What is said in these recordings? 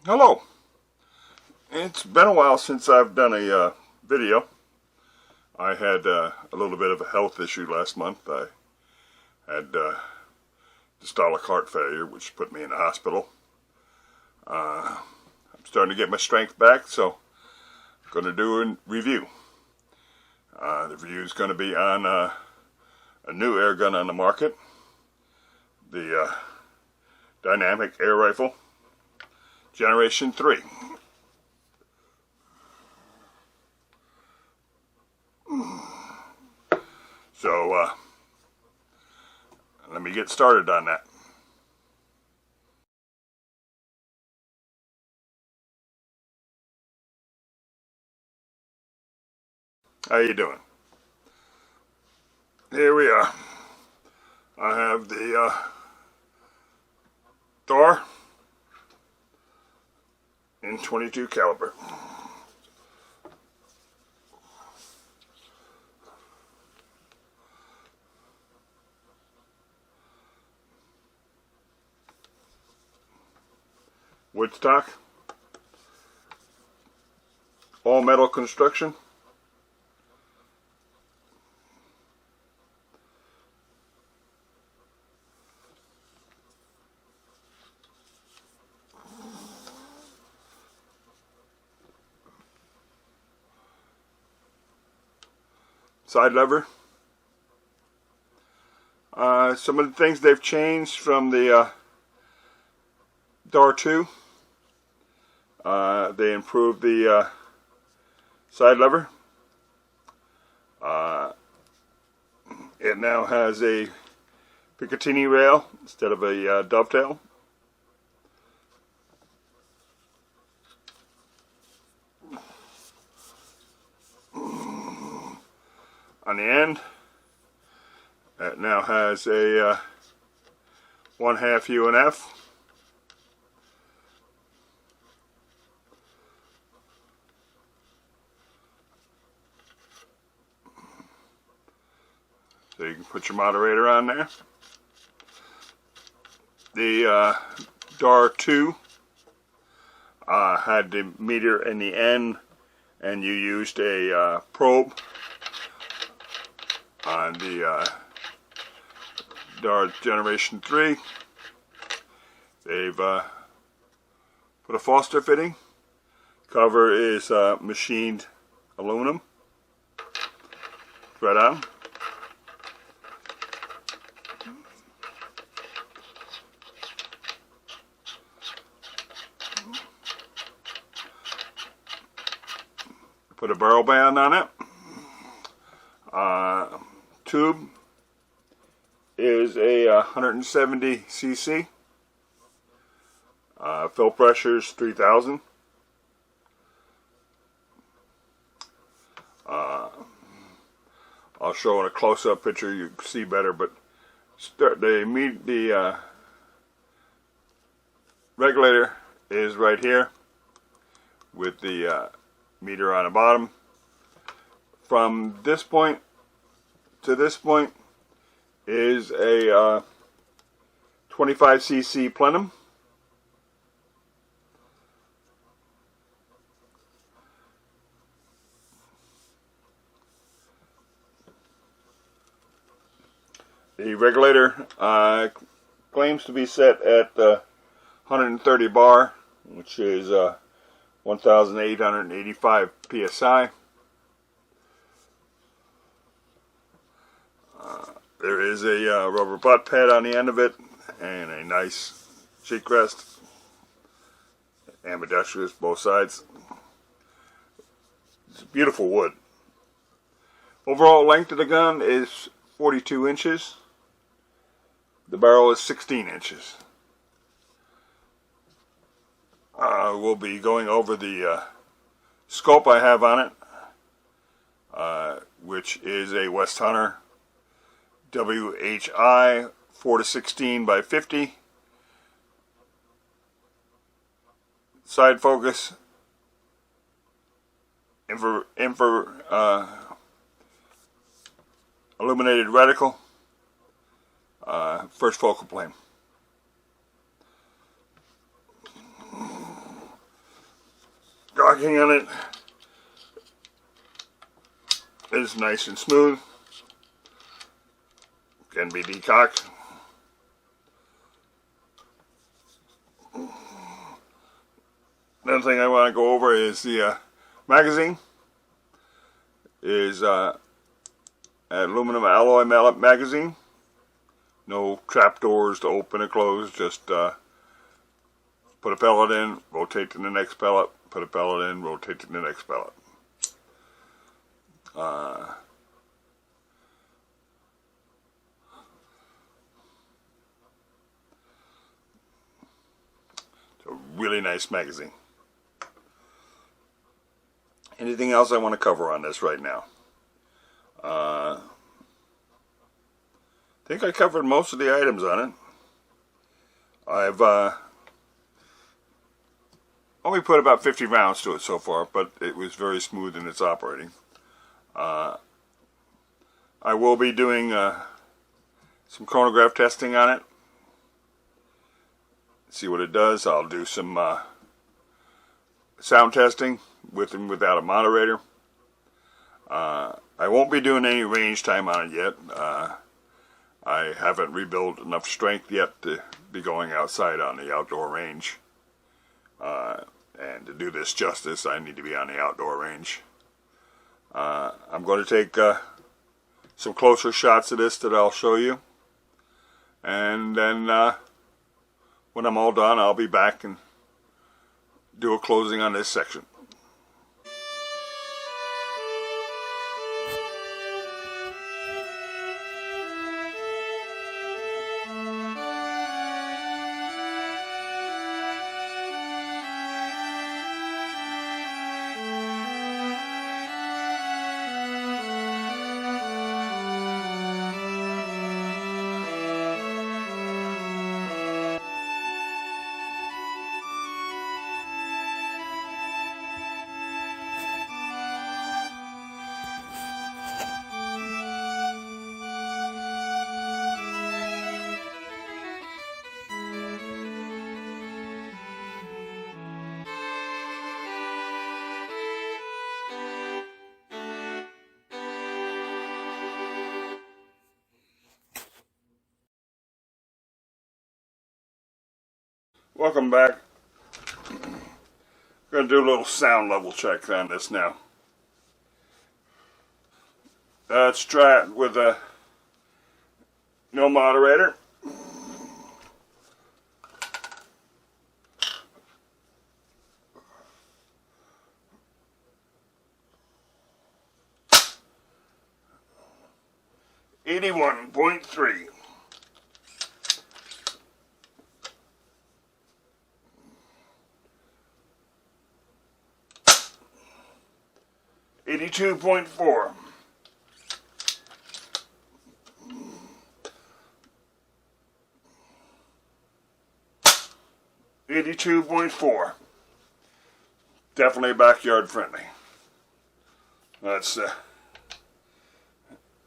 Hello. It's been a while since I've done a video. I had a little bit of a health issue last month. I had systolic heart failure, which put me in the hospital. I'm starting to get my strength back, so I'm going to do a review. The review is going to be on a new air gun on the market, the dynamic air rifle, Generation 3. So, let me get started on that. How you doing? Here we are. I have the Thor in .22 caliber. Woodstock, all metal construction. Side lever. Some of the things they've changed from the Thor 2. They improved the side lever. It now has a Picatinny rail instead of a dovetail. On the end, it now has a 1/2 UNF. So you can put your moderator on there. The Thor 2 had the meter in the end, and you used a probe. On the Thor Generation 3, they've put a Foster fitting. Cover is machined aluminum. Thread on. Put a barrel band on it. Tube is a 170 cc. Fill pressure is 3,000. I'll show in a close-up picture, you can see better, but the regulator is right here with the meter on the bottom. From this point to this point is a 25 cc plenum. The regulator claims to be set at 130 bar, which is 1,885 psi. There is a rubber butt pad on the end of it and a nice cheek rest. Ambidextrous, both sides. It's beautiful wood. Overall length of the gun is 42 inches. The barrel is 16 inches. We'll be going over the scope I have on it, which is a West Hunter WHI 4-16 by 50. Side focus, illuminated reticle, first focal plane. Cocking on it is nice and smooth. Can be decocked. Another thing I want to go over is the magazine is an aluminum alloy magazine. No trapdoors to open or close, just put a pellet in, rotate to the next pellet, put a pellet in, rotate to the next pellet. It's a really nice magazine. Anything else I want to cover on this right now? I think I covered most of the items on it. I've only put about 50 rounds to it so far, but it was very smooth in its operating. I will be doing some chronograph testing on it. See what it does. I'll do some sound testing with and without a moderator. I won't be doing any range time on it yet. I haven't rebuilt enough strength yet to be going outside on the outdoor range. And to do this justice, I need to be on the outdoor range. I'm going to take some closer shots of this that I'll show you. And then when I'm all done, I'll be back and do a closing on this section. Welcome back. Going to do a little sound level check on this now. Let's try it with no moderator. .3. 82.4. 82.4. Definitely backyard friendly. Let's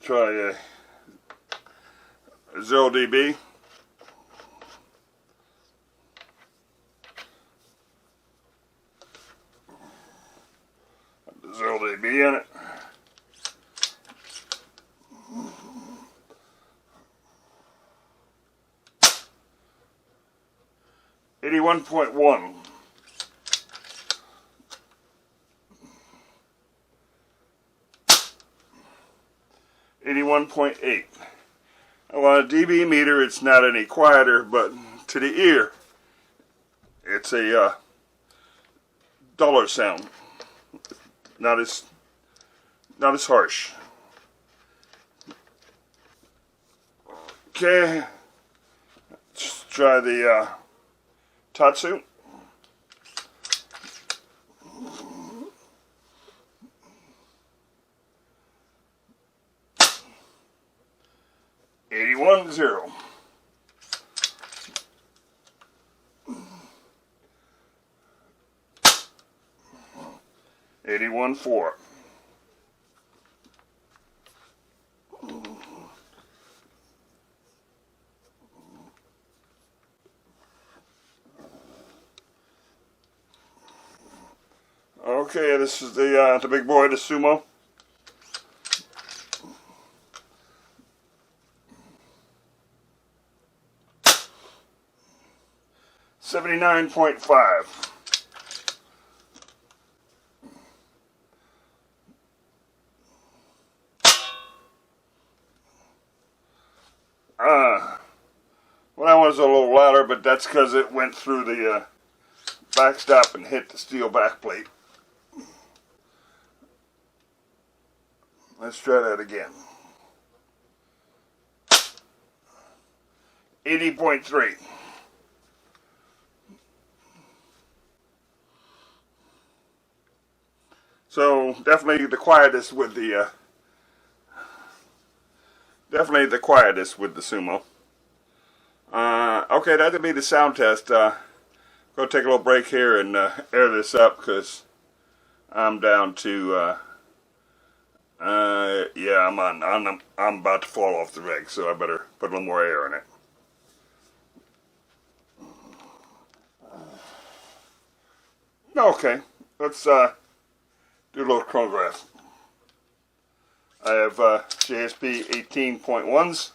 try 0 dB. Zero dB in it. .1. 81.8. Now on a dB meter it's not any quieter, but to the ear it's a duller sound. Not as harsh. Okay, let's try the Tatsu. .0. 81.4. Okay, this is the big boy, the Sumo. $79.5. Well, that was a little louder, but that's because it went through the backstop and hit the steel backplate. Let's try that again. 80.3. So definitely the quietest with the Sumo. Okay, that'll be the sound test. Go take a little break here and air this up because I'm down to yeah, I'm about to fall off the rig, so I better put a little more air in it. Okay, let's do a little chronograph. I have JSP 18.1s.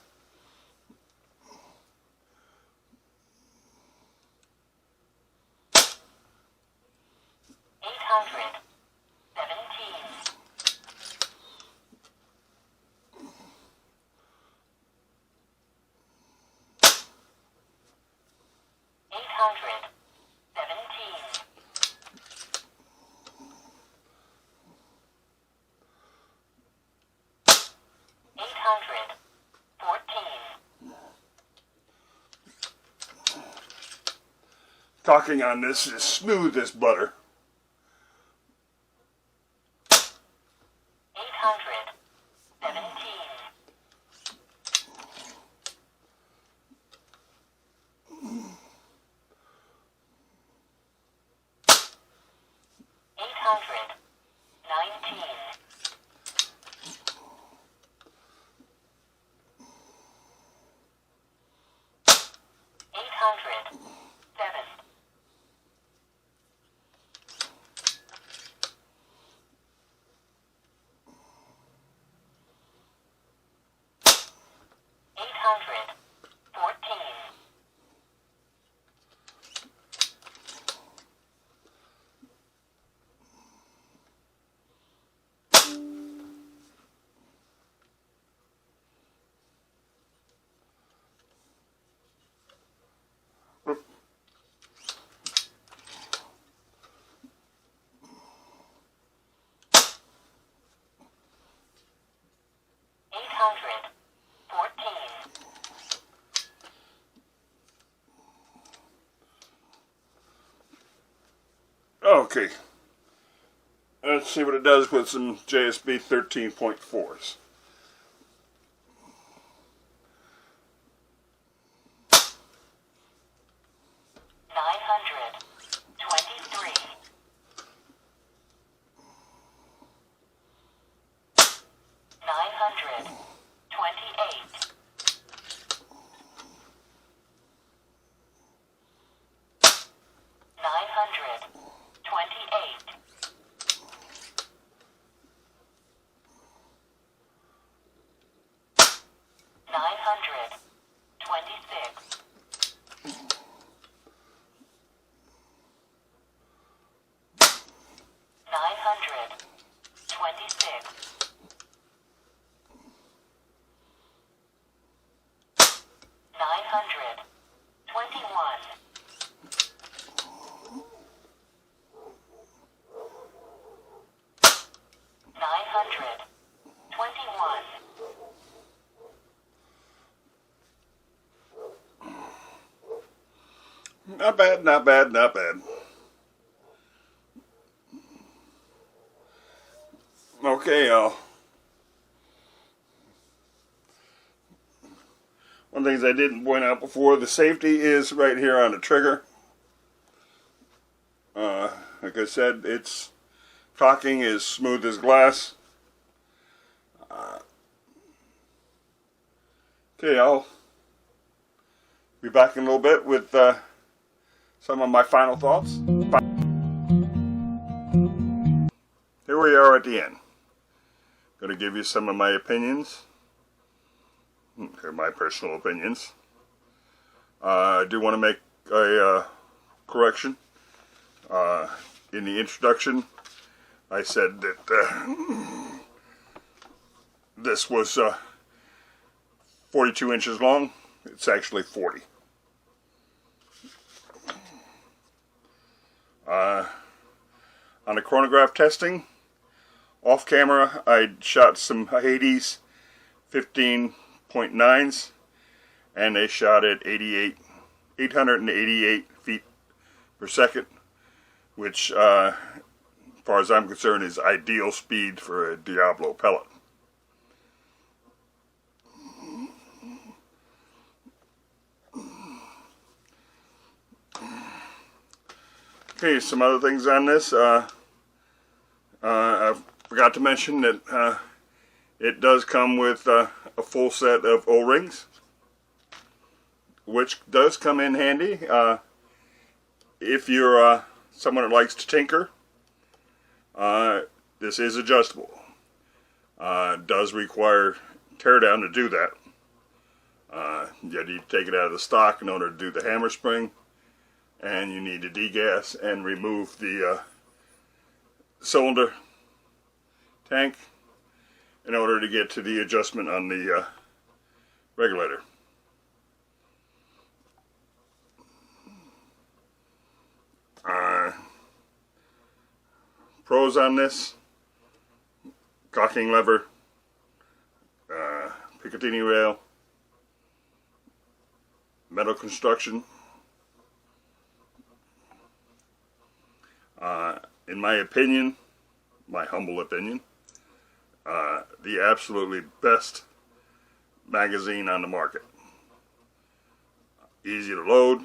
Talking on this is smooth as butter. 814. Okay, let's see what it does with some JSB 13.4s. Not bad, not bad, not bad. Okay, one of the things I didn't point out before, the safety is right here on the trigger. Like I said, its cocking is smooth as glass. Okay, I'll be back in a little bit with some of my final thoughts. Bye. here we are at the end. Going to give you some of my opinions. They're my personal opinions. I do want to make a correction. In the introduction, I said that this was 42 inches long. It's actually 40. On the chronograph testing, off camera, I shot some Hades 15.9s, and they shot at 888 feet per second, which, as far as I'm concerned, is ideal speed for a Diablo pellet. Okay, some other things on this. I forgot to mention that it does come with a full set of O-rings, which does come in handy if you're someone that likes to tinker. This is adjustable. Does require teardown to do that. You need to take it out of the stock in order to do the hammer spring, and you need to degas and remove the cylinder tank in order to get to the adjustment on the regulator. Pros on this: cocking lever, Picatinny rail, metal construction. In my opinion, my humble opinion, the absolutely best magazine on the market. Easy to load,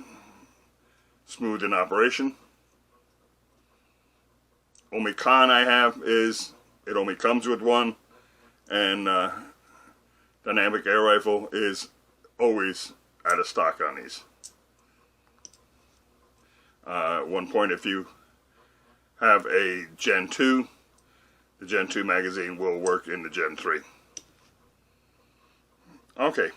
smooth in operation. Only con I have is it only comes with one, and dynamic air rifle is always out of stock on these. At one point, if you have a Gen 2, the Gen 2 magazine will work in the Gen 3. Okay.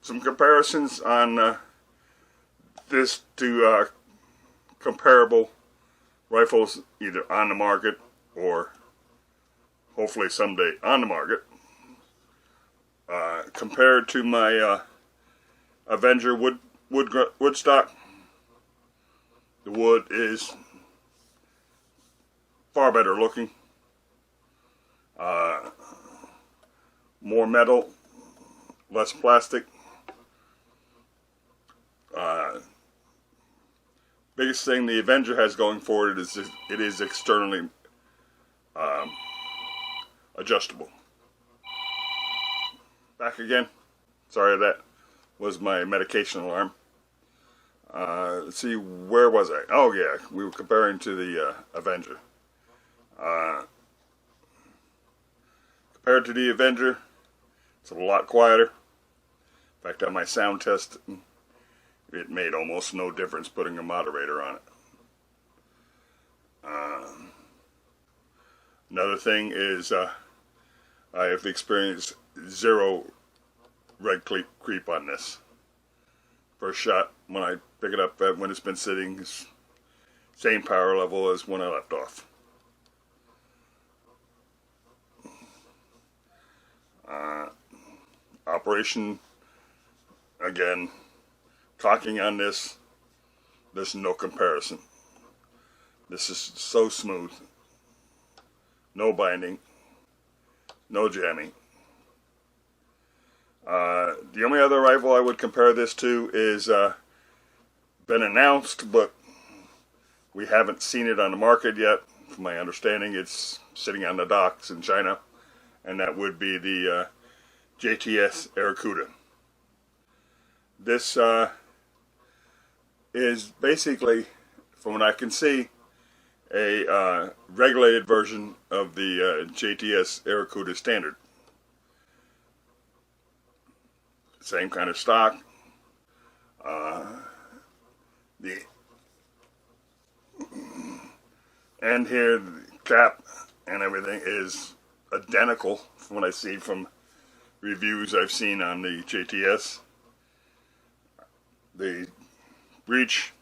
Some comparisons on this to comparable rifles either on the market or hopefully someday on the market. Compared to my Avenger Woodstock, the wood is far better looking, more metal, less plastic. Biggest thing the Avenger has going for it is it is externally adjustable. Back again. Sorry, that was my medication alarm. Let's see, where was I? Oh yeah, we were comparing to the Avenger. Compared to the Avenger, it's a lot quieter. In fact, on my sound test, it made almost no difference putting a moderator on it. Another thing is I have experienced zero red creep on this. First shot, when I pick it up, when it's been sitting, it's same power level as when I left off. Operation, again, cocking on this, there's no comparison. This is so smooth. No binding, no jamming. The only other rifle I would compare this to is been announced, but we haven't seen it on the market yet. From my understanding, it's sitting on the docks in China, and that would be the JTS Aracuda. This is basically, from what I can see, a regulated version of the JTS Aracuda standard. Same kind of stock. The And here, the cap and everything is identical from what I see from reviews I've seen on the JTS. The breech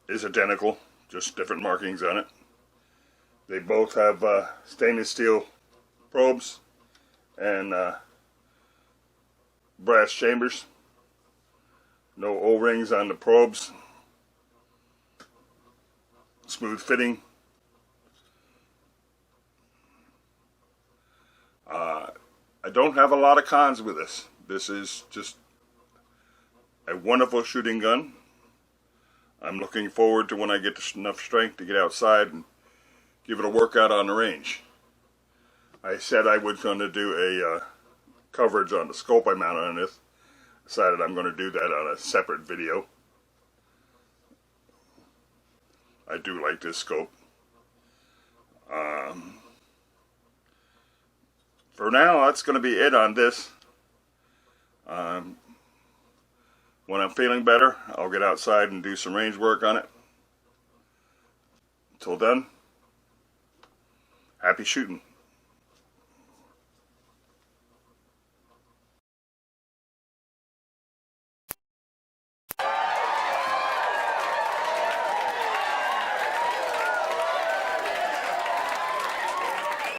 is identical, just different markings on it. They both have stainless steel probes and brass chambers. No O-rings on the probes. Smooth fitting. I don't have a lot of cons with this. This is just a wonderful shooting gun. I'm looking forward to when I get enough strength to get outside and give it a workout on the range. I said I was going to do a coverage on the scope I mounted on this. Decided I'm going to do that on a separate video. I do like this scope. For now, that's going to be it on this. When I'm feeling better, I'll get outside and do some range work on it. Until then, happy shooting.